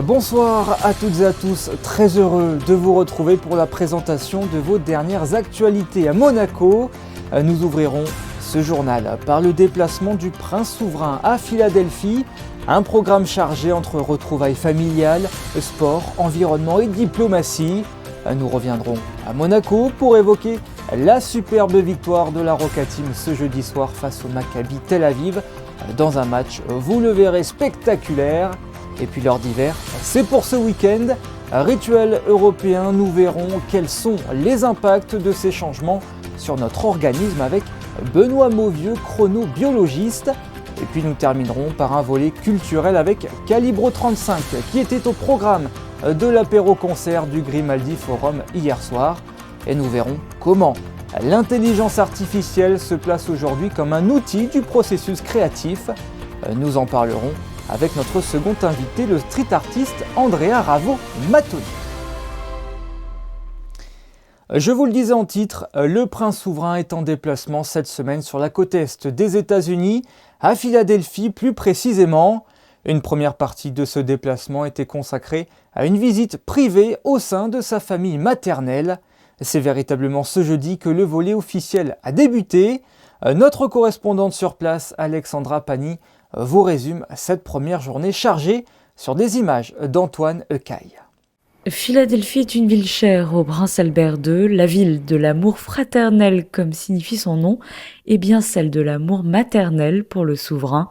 Bonsoir à toutes et à tous, très heureux de vous retrouver pour la présentation de vos dernières actualités à Monaco. Nous ouvrirons ce journal par le déplacement du prince souverain à Philadelphie, un programme chargé entre retrouvailles familiales, sport, environnement et diplomatie. Nous reviendrons à Monaco pour évoquer la superbe victoire de la Roca Team ce jeudi soir face au Maccabi Tel Aviv dans un match, vous le verrez, spectaculaire. Et puis l'heure d'hiver, c'est pour ce week-end. Rituel européen, nous verrons quels sont les impacts de ces changements sur notre organisme avec Benoît Mauvieux, chronobiologiste. Et puis nous terminerons par un volet culturel avec Calibro 35 qui était au programme de l'apéro-concert du Grimaldi Forum hier soir. Et nous verrons comment l'intelligence artificielle se place aujourd'hui comme un outil du processus créatif. Nous en parlerons avec notre second invité, le street artiste Andrea Ravo-Mattoni. Je vous le disais en titre, le prince souverain est en déplacement cette semaine sur la côte est des États-Unis, à Philadelphie plus précisément. Une première partie de ce déplacement était consacrée à une visite privée au sein de sa famille maternelle. C'est véritablement ce jeudi que le volet officiel a débuté. Notre correspondante sur place, Alexandra Pani, vous résume cette première journée chargée sur des images d'Antoine Ecaille. Philadelphie est une ville chère au prince Albert II, la ville de l'amour fraternel comme signifie son nom, et bien celle de l'amour maternel pour le souverain.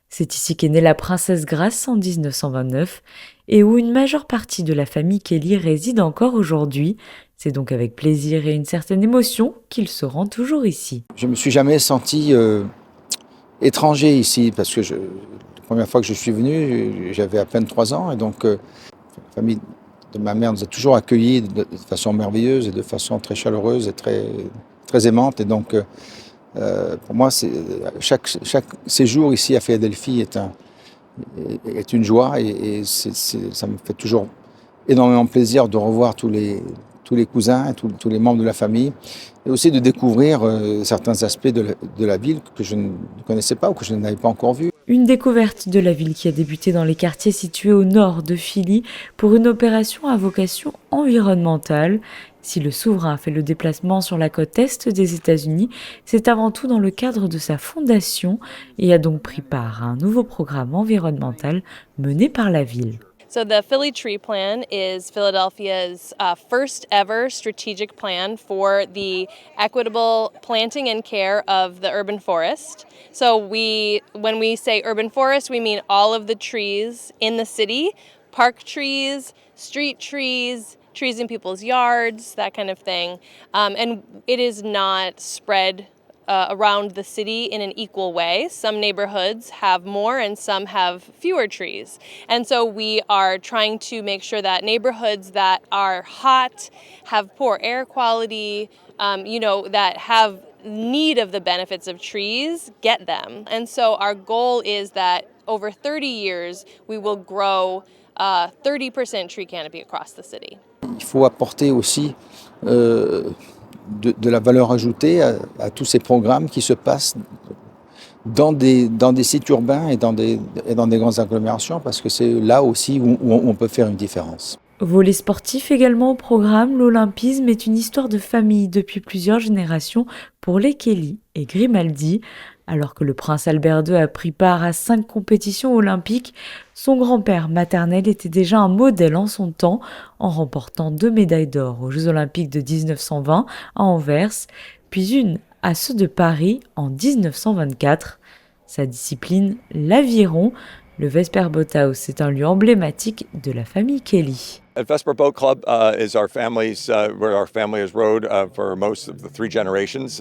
C'est ici qu'est née la princesse Grace en 1929 et où une majeure partie de la famille Kelly réside encore aujourd'hui. C'est donc avec plaisir et une certaine émotion qu'il se rend toujours ici. Je me suis jamais senti étranger ici parce que la première fois que je suis venu, j'avais à peine 3 ans et donc la famille de ma mère nous a toujours accueillis de façon merveilleuse et de façon très chaleureuse et très, très aimante. Et donc pour moi, chaque séjour ici à Philadelphie est une joie et ça me fait toujours énormément plaisir de revoir tous les cousins, tous les membres de la famille, et aussi de découvrir certains aspects de la ville que je ne connaissais pas ou que je n'avais pas encore vus. Une découverte de la ville qui a débuté dans les quartiers situés au nord de Philly pour une opération à vocation environnementale. Si le souverain a fait le déplacement sur la côte est des États-Unis, c'est avant tout dans le cadre de sa fondation et a donc pris part à un nouveau programme environnemental mené par la ville. So the Philly Tree Plan is Philadelphia's first ever strategic plan for the equitable planting and care of the urban forest. So when we say urban forest, we mean all of the trees in the city, park trees, street trees, trees in people's yards, that kind of thing. And it is not spread around the city in an equal way. Some neighborhoods have more and some have fewer trees. And so we are trying to make sure that neighborhoods that are hot, have poor air quality, that have need of the benefits of trees, get them. And so our goal is that over 30 years, we will grow 30% tree canopy across the city. Il faut apporter aussi de la valeur ajoutée à tous ces programmes qui se passent dans des sites urbains et dans des grandes agglomérations, parce que c'est là aussi où on peut faire une différence. Volet sportif également au programme, l'olympisme est une histoire de famille depuis plusieurs générations pour les Kelly et Grimaldi. Alors que le prince Albert II a pris part à 5 compétitions olympiques, son grand-père maternel était déjà un modèle en son temps, en remportant 2 médailles d'or aux Jeux olympiques de 1920 à Anvers, puis une à ceux de Paris en 1924. Sa discipline, l'aviron, le Vesper Boat House est un lieu emblématique de la famille Kelly. At Vesper Boat Club is our family's where our family has rowed for most of the 3 generations,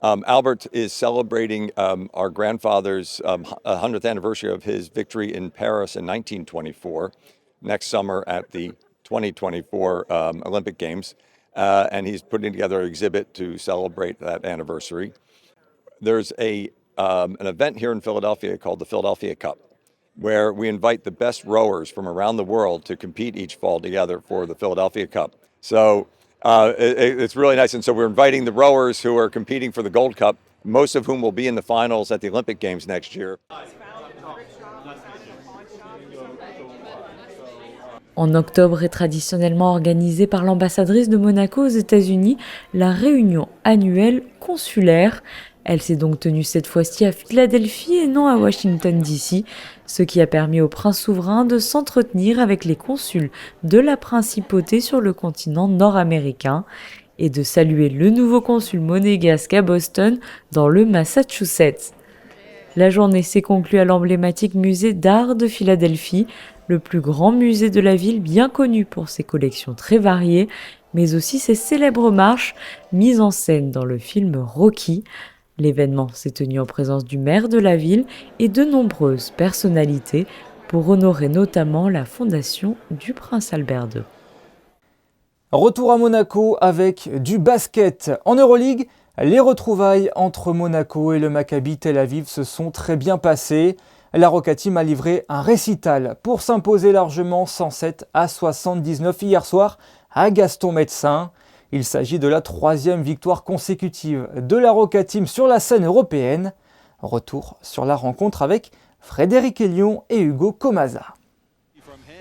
Albert is celebrating our grandfather's 100th anniversary of his victory in Paris in 1924 next summer at the 2024 Olympic Games, and he's putting together an exhibit to celebrate that anniversary. There's an event here in Philadelphia called the Philadelphia Cup, where we invite the best rowers from around the world to compete each fall together for the Philadelphia Cup. So it's really nice. And so we're inviting the rowers who are competing for the Gold Cup, most of whom will be in the finals at the Olympic Games next year. En octobre est traditionnellement organisée par l'ambassadrice de Monaco aux États-Unis la réunion annuelle consulaire. Elle s'est donc tenue cette fois-ci à Philadelphie et non à Washington DC, ce qui a permis au prince souverain de s'entretenir avec les consuls de la principauté sur le continent nord-américain et de saluer le nouveau consul monégasque à Boston dans le Massachusetts. La journée s'est conclue à l'emblématique musée d'art de Philadelphie, le plus grand musée de la ville bien connu pour ses collections très variées, mais aussi ses célèbres marches mises en scène dans le film Rocky. L'événement s'est tenu en présence du maire de la ville et de nombreuses personnalités pour honorer notamment la fondation du prince Albert II. Retour à Monaco avec du basket. En Euroleague, les retrouvailles entre Monaco et le Maccabi Tel Aviv se sont très bien passées. La Roca Team a livré un récital pour s'imposer largement 107-79 hier soir à Gaston-Médecin. Il s'agit de la 3e victoire consécutive de la Roca Team sur la scène européenne. Retour sur la rencontre avec Frédéric Elion et Hugo Comaza.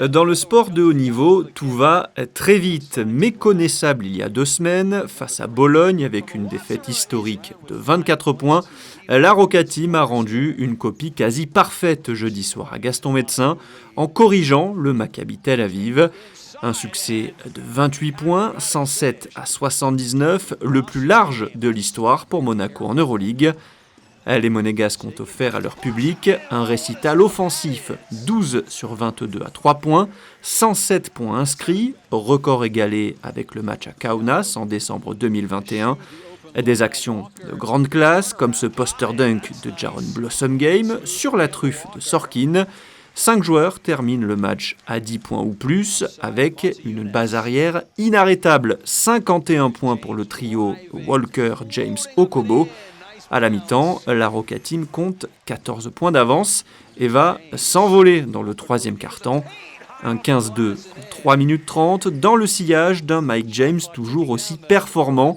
Dans le sport de haut niveau, tout va très vite. Méconnaissable il y a 2 semaines, face à Bologne avec une défaite historique de 24 points, la Roca Team a rendu une copie quasi parfaite jeudi soir à Gaston-Médecin en corrigeant le Maccabi Tel Aviv. Un succès de 28 points, 107-79, le plus large de l'histoire pour Monaco en Euroleague. Les Monégasques ont offert à leur public un récital offensif, 12 sur 22 à 3 points, 107 points inscrits, record égalé avec le match à Kaunas en décembre 2021. Des actions de grande classe comme ce poster dunk de Jaron Blossom Game sur la truffe de Sorkin. 5 joueurs terminent le match à 10 points ou plus avec une base arrière inarrêtable. 51 points pour le trio Walker-James-Okobo. À la mi-temps, la Roca Team compte 14 points d'avance et va s'envoler dans le 3e quart-temps. Un 15-2 en 3 minutes 30 dans le sillage d'un Mike James toujours aussi performant.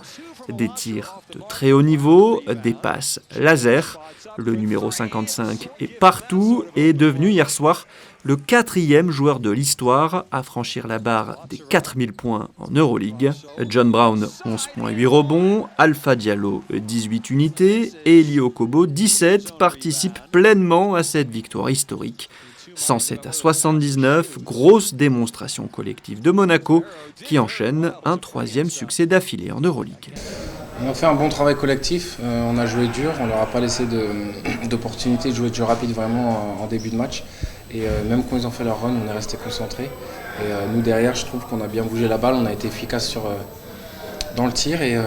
Des tirs de très haut niveau, des passes laser. Le numéro 55 est partout et est devenu hier soir le 4e joueur de l'histoire à franchir la barre des 4000 points en Euroleague. John Brown, 11 points 8 rebonds, Alpha Diallo, 18 unités et Eli Okobo, 17, participent pleinement à cette victoire historique. 107-79, grosse démonstration collective de Monaco qui enchaîne un 3e succès d'affilée en Euroleague. On a fait un bon travail collectif, on a joué dur, on leur a pas laissé d'opportunité de jouer de jeu rapide vraiment en début de match. Et même quand ils ont fait leur run, on est resté concentrés. Et nous derrière, je trouve qu'on a bien bougé la balle, on a été efficace dans le tir et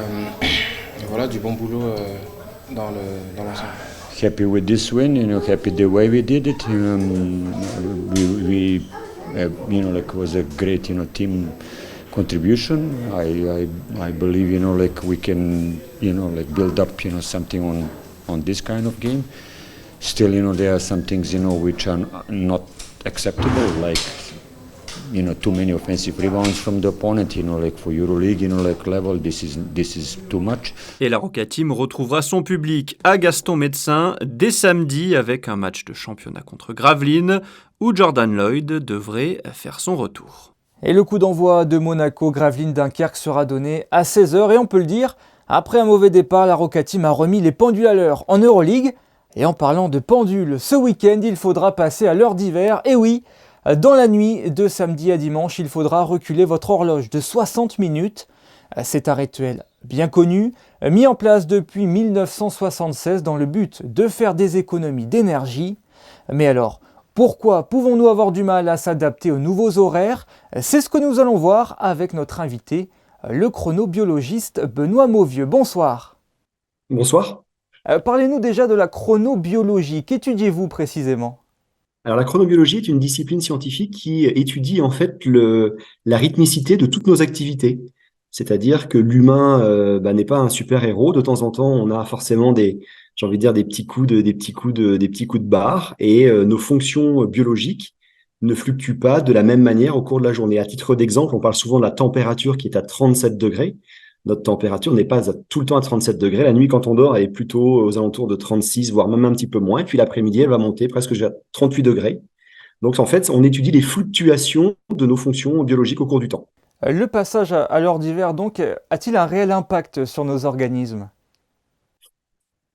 voilà, du bon boulot dans l'ensemble. Happy with this win, happy the way we did it. We it was a great, team contribution. I believe, we can, build up, something on this kind of game. Still, there are some things, which are not acceptable, like, too many offensive rebounds from the opponent, for EuroLeague, level, this is too much. Et la Roca Team retrouvera son public à Gaston-Médecin dès samedi avec un match de championnat contre Gravelines où Jordan Lloyd devrait faire son retour. Et le coup d'envoi de Monaco-Gravelines-Dunkerque sera donné à 16h et on peut le dire, après un mauvais départ, la Roca Team a remis les pendules à l'heure en Euroleague. Et en parlant de pendules, ce week-end, il faudra passer à l'heure d'hiver. Et oui, dans la nuit de samedi à dimanche, il faudra reculer votre horloge de 60 minutes. C'est un rituel bien connu, mis en place depuis 1976 dans le but de faire des économies d'énergie. Mais alors, pourquoi pouvons-nous avoir du mal à s'adapter aux nouveaux horaires? C'est ce que nous allons voir avec notre invité, le chronobiologiste Benoît Mauvieux. Bonsoir. Bonsoir. Parlez-nous déjà de la chronobiologie. Qu'étudiez-vous précisément? Alors la chronobiologie est une discipline scientifique qui étudie en fait la rythmicité de toutes nos activités. C'est-à-dire que l'humain n'est pas un super-héros. De temps en temps, on a forcément des petits coups de barre et nos fonctions biologiques ne fluctuent pas de la même manière au cours de la journée. À titre d'exemple, on parle souvent de la température qui est à 37 degrés. Notre température n'est pas tout le temps à 37 degrés. La nuit, quand on dort, elle est plutôt aux alentours de 36, voire même un petit peu moins. Et puis l'après-midi, elle va monter presque à 38 degrés. Donc en fait, on étudie les fluctuations de nos fonctions biologiques au cours du temps. Le passage à l'heure d'hiver, donc, a-t-il un réel impact sur nos organismes?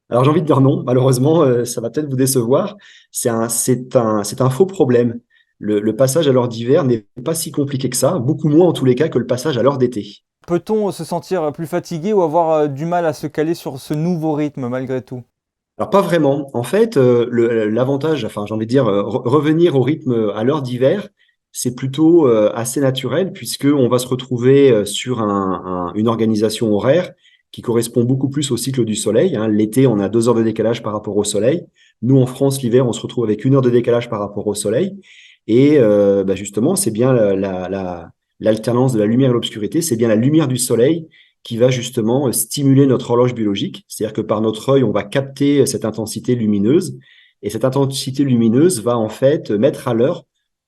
Alors j'ai envie de dire non, malheureusement, ça va peut-être vous décevoir. C'est un faux problème. Le passage à l'heure d'hiver n'est pas si compliqué que ça, beaucoup moins en tous les cas que le passage à l'heure d'été. Peut-on se sentir plus fatigué ou avoir du mal à se caler sur ce nouveau rythme malgré tout? Alors pas vraiment. En fait, l'avantage, enfin j'ai envie de dire, revenir au rythme à l'heure d'hiver, c'est plutôt assez naturel puisque on va se retrouver sur une organisation horaire qui correspond beaucoup plus au cycle du soleil, hein. L'été, on a 2 heures de décalage par rapport au soleil. Nous, en France, l'hiver, on se retrouve avec 1 heure de décalage par rapport au soleil. Et justement, c'est bien l'alternance de la lumière et l'obscurité, c'est bien la lumière du soleil qui va justement stimuler notre horloge biologique. C'est-à-dire que par notre œil, on va capter cette intensité lumineuse. Et cette intensité lumineuse va en fait mettre à l'heure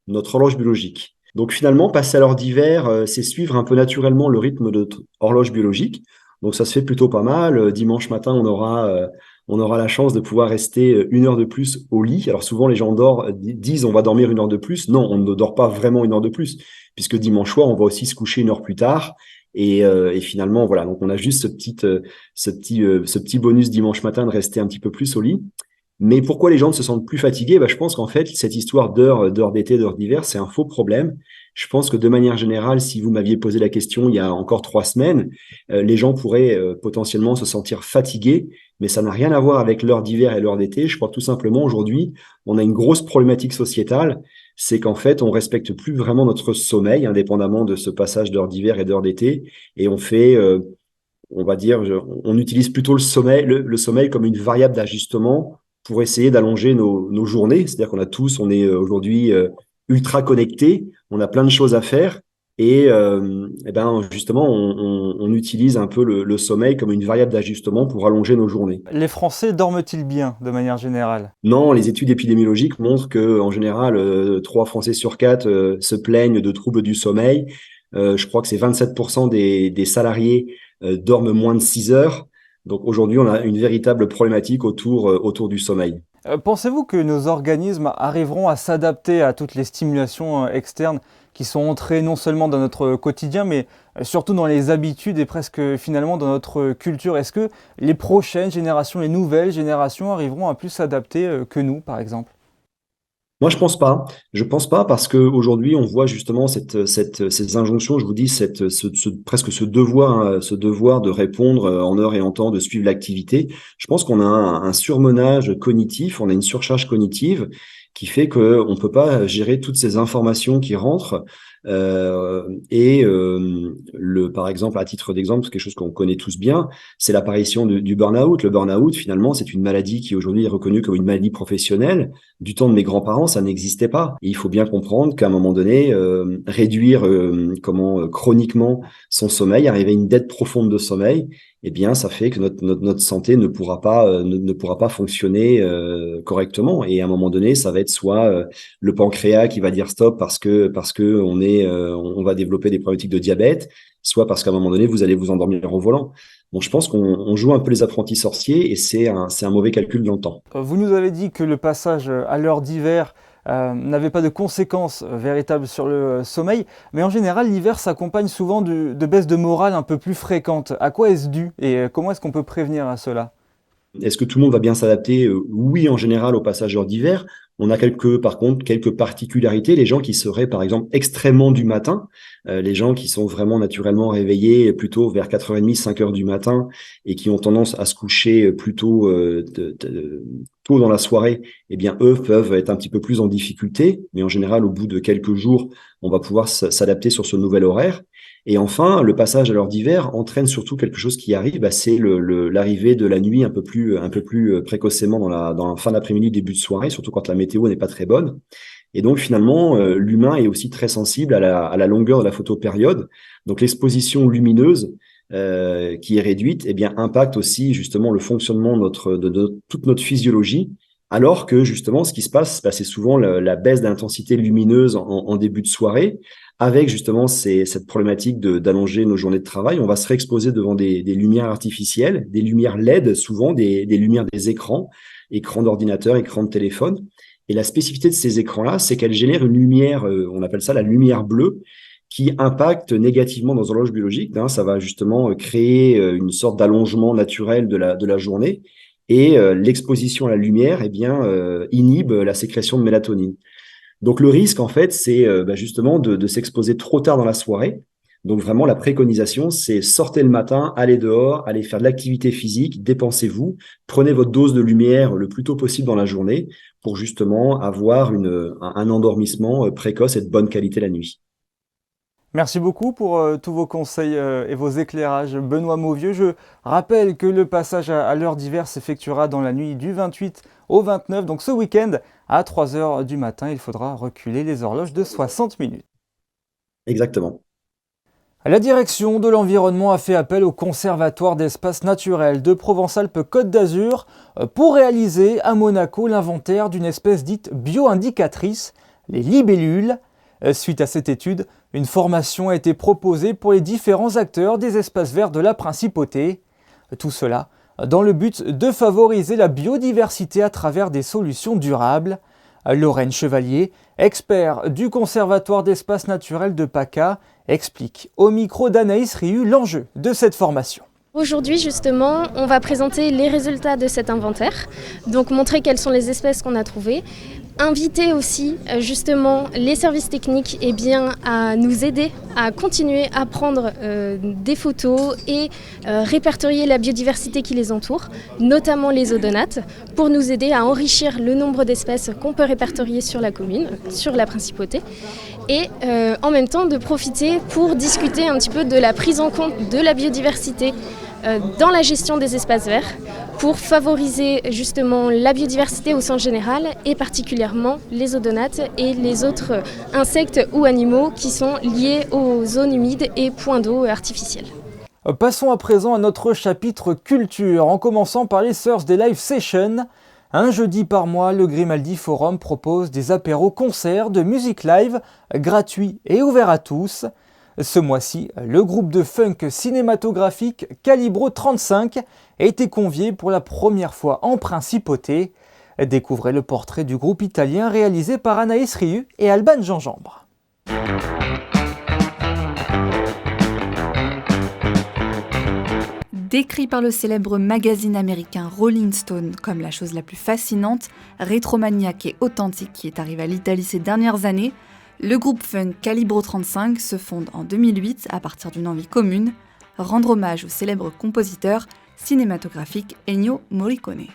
notre horloge biologique. Donc finalement, passer à l'heure d'hiver, c'est suivre un peu naturellement le rythme de notre horloge biologique. Donc ça se fait plutôt pas mal. Dimanche matin, on aura la chance de pouvoir rester 1 heure de plus au lit. Alors souvent, les gens disent on va dormir 1 heure de plus. Non, on ne dort pas vraiment 1 heure de plus, puisque dimanche soir, on va aussi se coucher 1 heure plus tard. Et finalement, voilà. Donc on a juste ce petit bonus dimanche matin de rester un petit peu plus au lit. Mais pourquoi les gens ne se sentent plus fatigués? Je pense qu'en fait, cette histoire d'heures d'été, d'heures d'hiver, c'est un faux problème. Je pense que de manière générale, si vous m'aviez posé la question il y a encore 3 semaines, les gens pourraient potentiellement se sentir fatigués, mais ça n'a rien à voir avec l'heure d'hiver et l'heure d'été. Je crois que tout simplement, aujourd'hui, on a une grosse problématique sociétale, c'est qu'en fait, on respecte plus vraiment notre sommeil, indépendamment de ce passage d'heure d'hiver et d'heure d'été, et on fait, on va dire, on utilise plutôt le sommeil comme une variable d'ajustement pour essayer d'allonger nos journées. C'est-à-dire on est aujourd'hui ultra connectés, on a plein de choses à faire et justement, on utilise un peu le sommeil comme une variable d'ajustement pour allonger nos journées. Les Français dorment-ils bien de manière générale? Non, les études épidémiologiques montrent que en général, 3 Français sur 4 se plaignent de troubles du sommeil. Je crois que c'est 27% des salariés dorment moins de 6 heures. Donc aujourd'hui, on a une véritable problématique autour du sommeil. Pensez-vous que nos organismes arriveront à s'adapter à toutes les stimulations externes qui sont entrées non seulement dans notre quotidien, mais surtout dans les habitudes et presque finalement dans notre culture? Est-ce que les prochaines générations, les nouvelles générations arriveront à plus s'adapter que nous, par exemple? Moi, je pense pas. Je pense pas parce qu'aujourd'hui, on voit justement ces injonctions, je vous dis, presque ce devoir de répondre en heure et en temps, de suivre l'activité. Je pense qu'on a un surmenage cognitif, on a une surcharge cognitive qui fait qu'on peut pas gérer toutes ces informations qui rentrent. Par exemple, à titre d'exemple, quelque chose qu'on connaît tous bien, c'est l'apparition du burn-out. Le burn-out, finalement, c'est une maladie qui aujourd'hui est reconnue comme une maladie professionnelle. Du temps de mes grands-parents, ça n'existait pas. Et il faut bien comprendre qu'à un moment donné, réduire chroniquement son sommeil, arriver à une dette profonde de sommeil, eh bien, ça fait que notre santé ne pourra pas fonctionner correctement. Et à un moment donné, ça va être soit le pancréas qui va dire stop parce que on va développer des problématiques de diabète, soit parce qu'à un moment donné, vous allez vous endormir au volant. Donc, je pense qu'on joue un peu les apprentis sorciers et c'est un mauvais calcul dans le temps. Vous nous avez dit que le passage à l'heure d'hiver n'avait pas de conséquences véritables sur le sommeil, mais en général, l'hiver s'accompagne souvent de baisses de morale un peu plus fréquentes. À quoi est-ce dû et comment est-ce qu'on peut prévenir à cela? Est-ce que tout le monde va bien s'adapter? Oui, en général, au passage d'heure d'hiver. On a par contre, quelques particularités. Les gens qui seraient, par exemple, extrêmement du matin, les gens qui sont vraiment naturellement réveillés plutôt vers 4h30, 5h du matin et qui ont tendance à se coucher plutôt tôt dans la soirée, eh bien, eux peuvent être un petit peu plus en difficulté. Mais en général, au bout de quelques jours, on va pouvoir s'adapter sur ce nouvel horaire. Et enfin, le passage à l'heure d'hiver entraîne surtout quelque chose qui arrive, c'est l'arrivée de la nuit un peu plus précocement dans la fin d'après-midi, début de soirée, surtout quand la météo n'est pas très bonne. Et donc finalement, l'humain est aussi très sensible à la longueur de la photopériode. Donc l'exposition lumineuse qui est réduite, eh bien impacte aussi justement le fonctionnement de toute notre physiologie. Alors que justement, ce qui se passe, c'est souvent la baisse d'intensité lumineuse en début de soirée, avec justement cette problématique d'allonger nos journées de travail. On va se réexposer devant des lumières artificielles, des lumières LED, souvent des lumières des écrans d'ordinateur, écrans de téléphone. Et la spécificité de ces écrans-là, c'est qu'elles génèrent une lumière, on appelle ça la lumière bleue, qui impacte négativement nos horloges biologiques. Ça va justement créer une sorte d'allongement naturel de la journée. Et l'exposition à la lumière, inhibe la sécrétion de mélatonine. Donc le risque, en fait, c'est justement de s'exposer trop tard dans la soirée. Donc vraiment, la préconisation, c'est sortez le matin, allez dehors, allez faire de l'activité physique, dépensez-vous, prenez votre dose de lumière le plus tôt possible dans la journée pour justement avoir un endormissement précoce et de bonne qualité la nuit. Merci beaucoup pour tous vos conseils et vos éclairages, Benoît Mauvieux. Je rappelle que le passage à l'heure d'hiver s'effectuera dans la nuit du 28 au 29, donc ce week-end à 3h du matin. Il faudra reculer les horloges de 60 minutes. Exactement. La direction de l'environnement a fait appel au Conservatoire d'espaces naturels de Provence-Alpes-Côte d'Azur pour réaliser à Monaco l'inventaire d'une espèce dite bio-indicatrice, les libellules. Suite à cette étude, une formation a été proposée pour les différents acteurs des espaces verts de la Principauté. Tout cela dans le but de favoriser la biodiversité à travers des solutions durables. Lorraine Chevalier, expert du Conservatoire d'espaces naturels de PACA, explique au micro d'Anaïs Riu l'enjeu de cette formation. Aujourd'hui, justement, on va présenter les résultats de cet inventaire, donc montrer quelles sont les espèces qu'on a trouvées, inviter aussi justement les services techniques à nous aider à continuer à prendre des photos et répertorier la biodiversité qui les entoure, notamment les odonates, pour nous aider à enrichir le nombre d'espèces qu'on peut répertorier sur la commune, sur la Principauté, et en même temps de profiter pour discuter un petit peu de la prise en compte de la biodiversité dans la gestion des espaces verts pour favoriser justement la biodiversité au sens général et particulièrement les odonates et les autres insectes ou animaux qui sont liés aux zones humides et points d'eau artificiels. Passons à présent à notre chapitre culture, en commençant par les Thursday des Live Sessions. Un jeudi par mois, le Grimaldi Forum propose des apéros-concerts de musique live gratuits et ouverts à tous. Ce mois-ci, le groupe de funk cinématographique Calibro 35 a été convié pour la première fois en Principauté. Découvrez le portrait du groupe italien réalisé par Anaïs Riu et Alban Gingembre. Décrit par le célèbre magazine américain Rolling Stone comme la chose la plus fascinante, rétromaniaque et authentique qui est arrivée à l'Italie ces dernières années, le groupe funk Calibro 35 se fonde en 2008 à partir d'une envie commune, rendre hommage au célèbre compositeur cinématographique Ennio Morricone.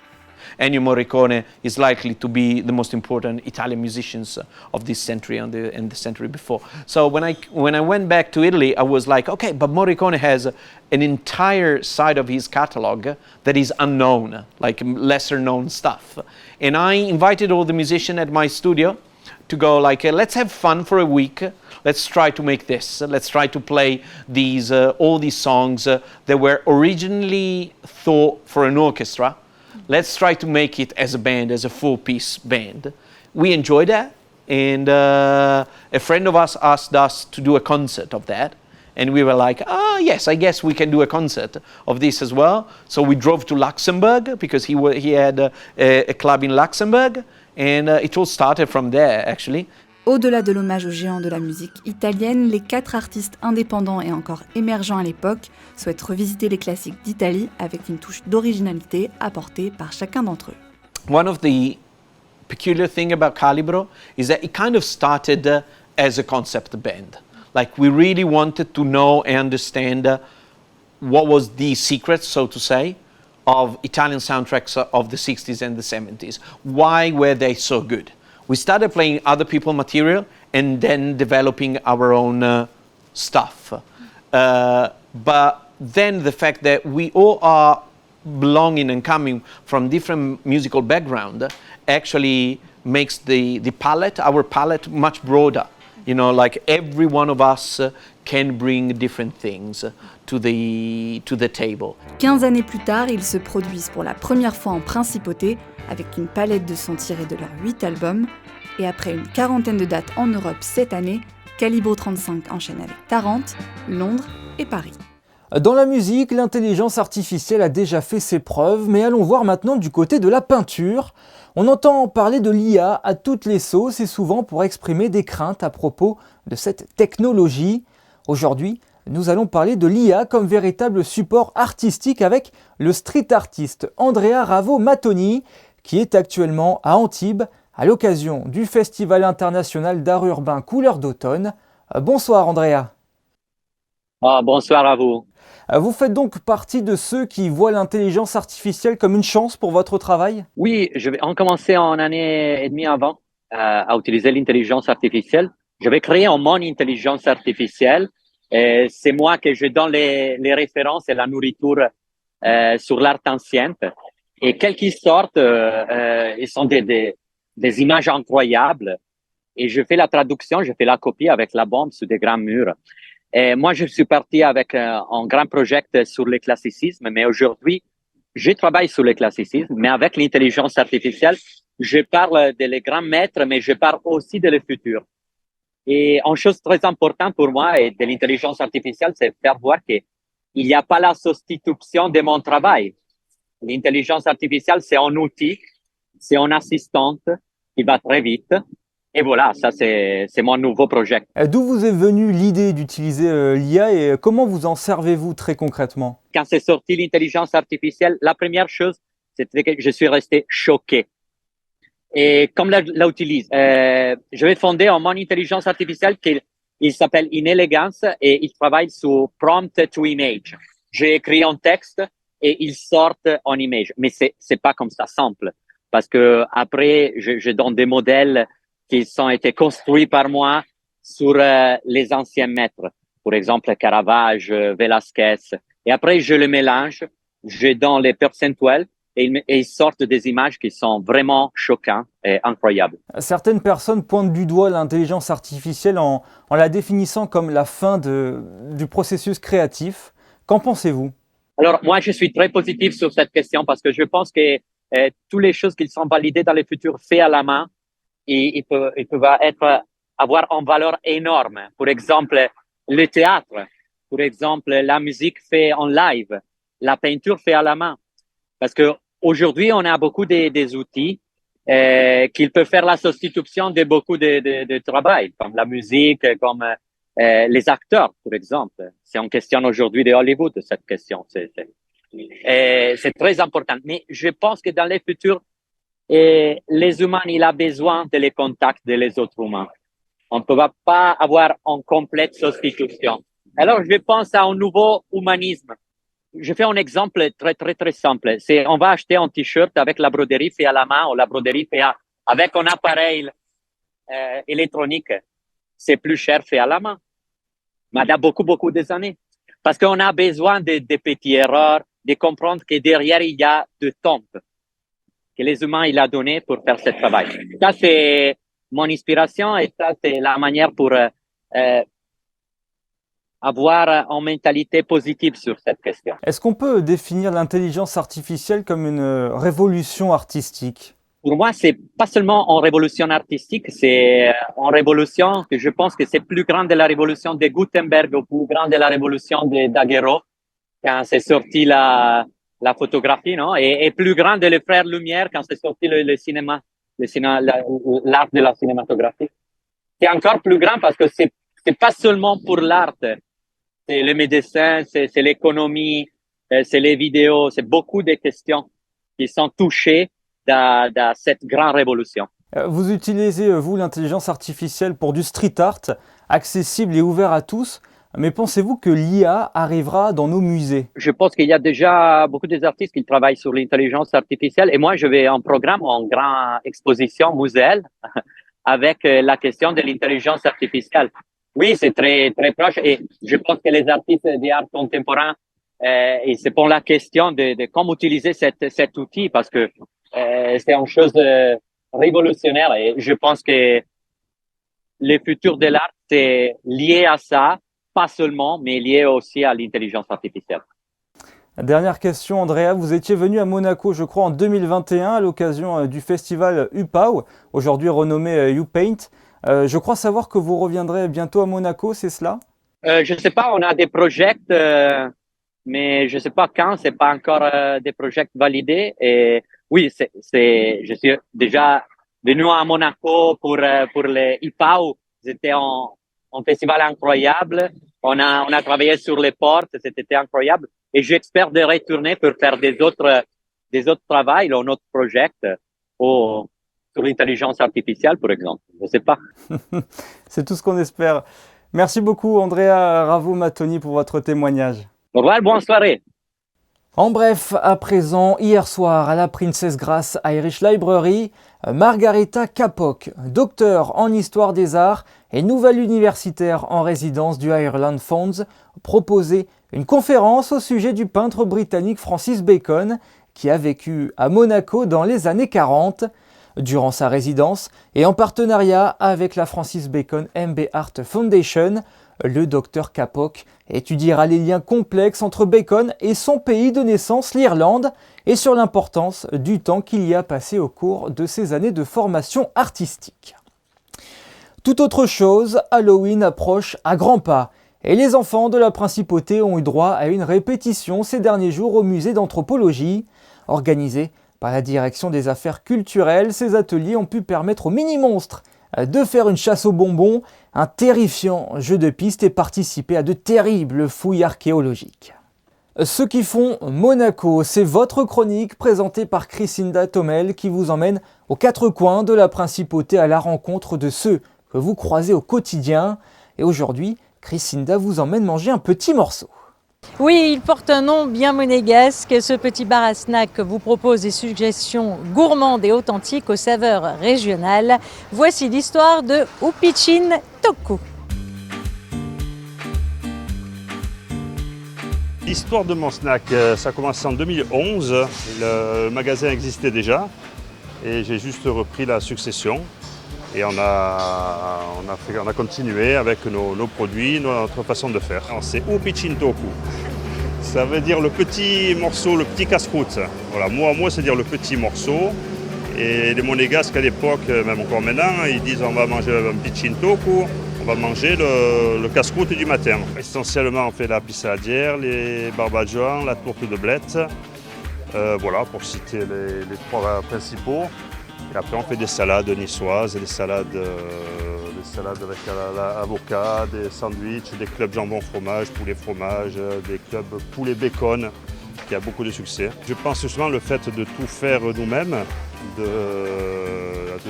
Ennio Morricone is likely to be the most important Italian musicians of this century and the century before. So when I went back to Italy, I was like, okay, but Morricone has an entire side of his catalog that is unknown, like lesser known stuff. And I invited all the musicians at my studio to go like, let's have fun for a week. Let's try to make this. Let's try to play these all these songs that were originally thought for an orchestra. Let's try to make it as a band, as a full-piece band. We enjoyed that, and a friend of us asked us to do a concert of that. And we were like, yes, I guess we can do a concert of this as well. So we drove to Luxembourg, because he had a club in Luxembourg, and it all started from there, actually. Au-delà de l'hommage aux géants de la musique italienne, les 4 artistes indépendants et encore émergents à l'époque souhaitent revisiter les classiques d'Italie avec une touche d'originalité apportée par chacun d'entre eux. One of the peculiar thing about Calibro is that it kind of started as a concept band. Like we really wanted to know and understand what was the secret, so to say, of Italian soundtracks of the 60s and the 70s. Why were they so good? We started playing other people's material and then developing our own stuff. But then the fact that we all are belonging and coming from different musical background actually makes our palette much broader. You know, like every one of us can bring different things to the table. 15 années plus tard, ils se produisent pour la première fois en Principauté avec une palette de sons tirés de leurs 8 albums. Et après une quarantaine de dates en Europe cette année, Calibro 35 enchaîne avec Tarente, Londres et Paris. Dans la musique, l'intelligence artificielle a déjà fait ses preuves, mais allons voir maintenant du côté de la peinture. On entend parler de l'IA à toutes les sauces et souvent pour exprimer des craintes à propos de cette technologie. Aujourd'hui, nous allons parler de l'IA comme véritable support artistique avec le street artiste Andrea Ravo Mattoni, qui est actuellement à Antibes à l'occasion du Festival international d'art urbain Couleurs d'automne. Bonsoir Andrea. Bonsoir à vous. Vous faites donc partie de ceux qui voient l'intelligence artificielle comme une chance pour votre travail? Oui, on commençait en année et demie avant à utiliser l'intelligence artificielle. Je vais créer mon intelligence artificielle. Et c'est moi que je donne les références et la nourriture sur l'art ancien. Et quels qui sortent, ils sont des images incroyables. Et je fais la traduction, je fais la copie avec la bombe sur des grands murs. Et moi, je suis parti avec un grand projet sur le classicisme, mais aujourd'hui, je travaille sur le classicisme, mais avec l'intelligence artificielle, je parle des grands maîtres, mais je parle aussi de le futur. Et une chose très importante pour moi et de l'intelligence artificielle, c'est faire voir qu'il n'y a pas la substitution de mon travail. L'intelligence artificielle, c'est un outil, c'est une assistante qui va très vite. Et voilà, ça c'est mon nouveau projet. D'où vous est venue l'idée d'utiliser l'IA et comment vous en servez-vous très concrètement? Quand c'est sorti l'intelligence artificielle, la première chose, c'était que je suis resté choqué. Et comme l'utilise, je vais fonder mon intelligence artificielle qui s'appelle Inelegance et il travaille sur prompt to image. J'ai écrit un texte et il sort en image. Mais c'est pas comme ça simple parce que après je donne des modèles qui ont été construits par moi sur les anciens maîtres. Par exemple, Caravage, Velázquez. Et après, je le mélange, je donne les percentuels et ils sortent des images qui sont vraiment choquantes et incroyables. Certaines personnes pointent du doigt l'intelligence artificielle en la définissant comme la fin du processus créatif. Qu'en pensez-vous? Alors, moi, je suis très positif sur cette question parce que je pense que toutes les choses qui sont validées dans le futur, faites à la main, et il peut avoir une valeur énorme. Par exemple, le théâtre, par exemple, la musique fait en live, la peinture fait à la main. Parce que aujourd'hui, on a beaucoup des outils qui peuvent faire la substitution de beaucoup de travail, comme la musique, comme les acteurs, par exemple. C'est une question aujourd'hui de Hollywood, cette question. C'est très important. Mais je pense que dans le futur, et les humains, ils ont besoin de les contacts des autres humains. On ne peut pas avoir une complète substitution. Alors, je pense à un nouveau humanisme. Je fais un exemple très simple. C'est, on va acheter un t-shirt avec la broderie faite à la main ou la broderie faite avec un appareil électronique. C'est plus cher fait à la main. Mais il y a beaucoup des années. Parce qu'on a besoin de petites erreurs, de comprendre que derrière, il y a de temps que les humains il a donné pour faire ce travail. Ça, c'est mon inspiration et ça, c'est la manière pour avoir une mentalité positive sur cette question. Est-ce qu'on peut définir l'intelligence artificielle comme une révolution artistique? Pour moi, c'est pas seulement une révolution artistique, c'est une révolution que je pense que c'est plus grande de la révolution de Gutenberg ou plus grande de la révolution de Daguerreau, quand c'est sorti la photographie, non? Et plus grand de le frère Lumière quand c'est sorti le cinéma, l'art de la cinématographie. C'est encore plus grand parce que c'est pas seulement pour l'art. C'est le médecin, c'est l'économie, c'est les vidéos, c'est beaucoup de questions qui sont touchées dans cette grande révolution. Vous utilisez, vous, l'intelligence artificielle pour du street art, accessible et ouvert à tous. Mais pensez-vous que l'IA arrivera dans nos musées? Je pense qu'il y a déjà beaucoup d'artistes qui travaillent sur l'intelligence artificielle. Et moi, je vais en programme, en grande exposition muséale avec la question de l'intelligence artificielle. Oui, c'est très proche. Et je pense que les artistes d'art contemporain, ils se posent la question de comment utiliser cet outil parce que c'est une chose révolutionnaire. Et je pense que le futur de l'art, c'est lié à ça. Pas seulement, mais lié aussi à l'intelligence artificielle. Dernière question, Andrea. Vous étiez venu à Monaco, je crois, en 2021 à l'occasion du festival UPAO, aujourd'hui renommé UPaint. Je crois savoir que vous reviendrez bientôt à Monaco, c'est cela? Je ne sais pas, on a des projets mais je sais pas quand, c'est pas encore des projets validés. Et oui, je suis déjà venu à Monaco pour les IPAO. C'était un festival incroyable. On a travaillé sur les portes, c'était incroyable. Et j'espère de retourner pour faire des autres travaux, un autre projet, sur l'intelligence artificielle, par exemple. Je sais pas. C'est tout ce qu'on espère. Merci beaucoup, Andrea Ravo-Mattoni, pour votre témoignage. Au revoir, bonne soirée. En bref, à présent, hier soir, à la Princess Grace Irish Library, Margarita Kapok, docteur en histoire des arts et nouvelle universitaire en résidence du Ireland Fonds, proposait une conférence au sujet du peintre britannique Francis Bacon, qui a vécu à Monaco dans les années 40. Durant sa résidence et en partenariat avec la Francis Bacon MB Art Foundation, le docteur Kapok étudiera les liens complexes entre Bacon et son pays de naissance, l'Irlande, et sur l'importance du temps qu'il y a passé au cours de ses années de formation artistique. Tout autre chose, Halloween approche à grands pas, et les enfants de la principauté ont eu droit à une répétition ces derniers jours au musée d'anthropologie, organisé par la direction des affaires culturelles. Ces ateliers ont pu permettre aux mini-monstres de faire une chasse aux bonbons, un terrifiant jeu de piste et participer à de terribles fouilles archéologiques. Ceux qui font Monaco, c'est votre chronique présentée par Chrisinda Tomel qui vous emmène aux quatre coins de la principauté à la rencontre de ceux que vous croisez au quotidien. Et aujourd'hui, Chrisinda vous emmène manger un petit morceau. Oui, il porte un nom bien monégasque. Ce petit bar à snack vous propose des suggestions gourmandes et authentiques aux saveurs régionales. Voici l'histoire de Upichin Toku. L'histoire de mon snack, ça a commencé en 2011. Le magasin existait déjà et j'ai juste repris la succession. Et on a continué avec nos produits, notre façon de faire. C'est Upichin Toku. Ça veut dire le petit morceau, le petit casse-croûte. Voilà, moi, c'est dire le petit morceau. Et les monégasques à l'époque, même encore maintenant, ils disent on va manger un Upichin Toku, on va manger le casse-croûte du matin. Essentiellement, on fait la pissaladière, les barbadjans, la tourte de blette. Voilà, pour citer les trois principaux. Et après, on fait des salades niçoises, des salades avec l'avocat, des sandwichs, des clubs jambon fromage, poulet fromage, des clubs poulet bacon, qui a beaucoup de succès. Je pense justement le fait de tout faire nous-mêmes, de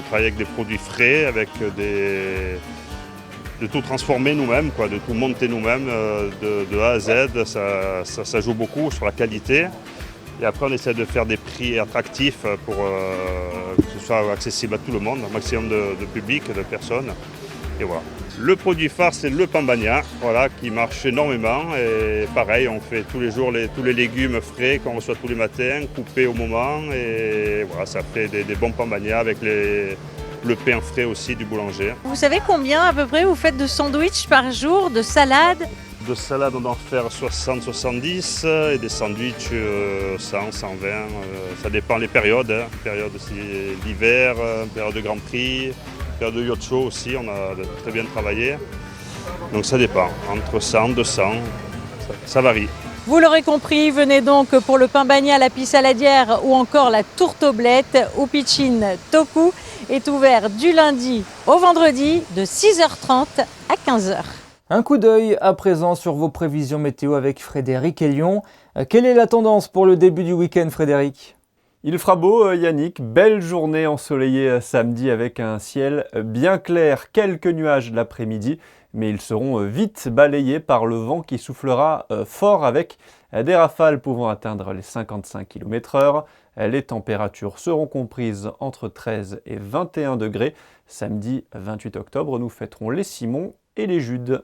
travailler avec des produits frais, de tout transformer nous-mêmes, de tout monter nous-mêmes, de A à Z, ça joue beaucoup sur la qualité. Et après, on essaie de faire des prix attractifs pour que ce soit accessible à tout le monde, un maximum de public, de personnes. Et voilà. Le produit phare, c'est le pambagna, voilà, qui marche énormément. Et pareil, on fait tous les jours tous les légumes frais qu'on reçoit tous les matins, coupés au moment. Et voilà, ça fait des bons pambagnas avec le pain frais aussi du boulanger. Vous savez combien à peu près vous faites de sandwichs par jour, de salades? De salade, on doit en faire 60-70 et des sandwichs 100, 120. Ça dépend des périodes. Période aussi l'hiver, période de Grand Prix, période de yacht show aussi, on a très bien travaillé. Donc ça dépend, entre 100 et 200, ça varie. Vous l'aurez compris, venez donc pour le pambagna, la pissaladière ou encore la tourte aux blettes. Upichin Toku est ouvert du lundi au vendredi de 6h30 à 15h. Un coup d'œil à présent sur vos prévisions météo avec Frédéric Elion. Quelle est la tendance pour le début du week-end, Frédéric ? Il fera beau, Yannick. Belle journée ensoleillée samedi avec un ciel bien clair. Quelques nuages l'après-midi, mais ils seront vite balayés par le vent qui soufflera fort avec des rafales pouvant atteindre les 55 km/h. Les températures seront comprises entre 13 et 21 degrés. Samedi 28 octobre, nous fêterons les Simons et les Judes.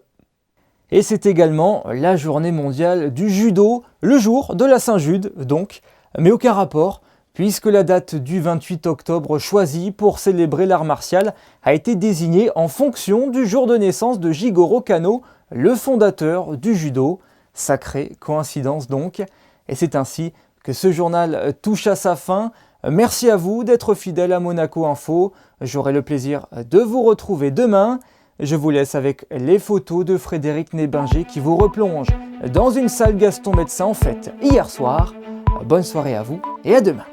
Et c'est également la journée mondiale du judo, le jour de la Saint-Jude donc, mais aucun rapport, puisque la date du 28 octobre choisie pour célébrer l'art martial a été désignée en fonction du jour de naissance de Jigoro Kano, le fondateur du judo. Sacrée coïncidence donc, et c'est ainsi que ce journal touche à sa fin. Merci à vous d'être fidèles à Monaco Info, j'aurai le plaisir de vous retrouver demain. Je vous laisse avec les photos de Frédéric Nébinger qui vous replonge dans une salle Gaston Médecin en fête hier soir. Bonne soirée à vous et à demain.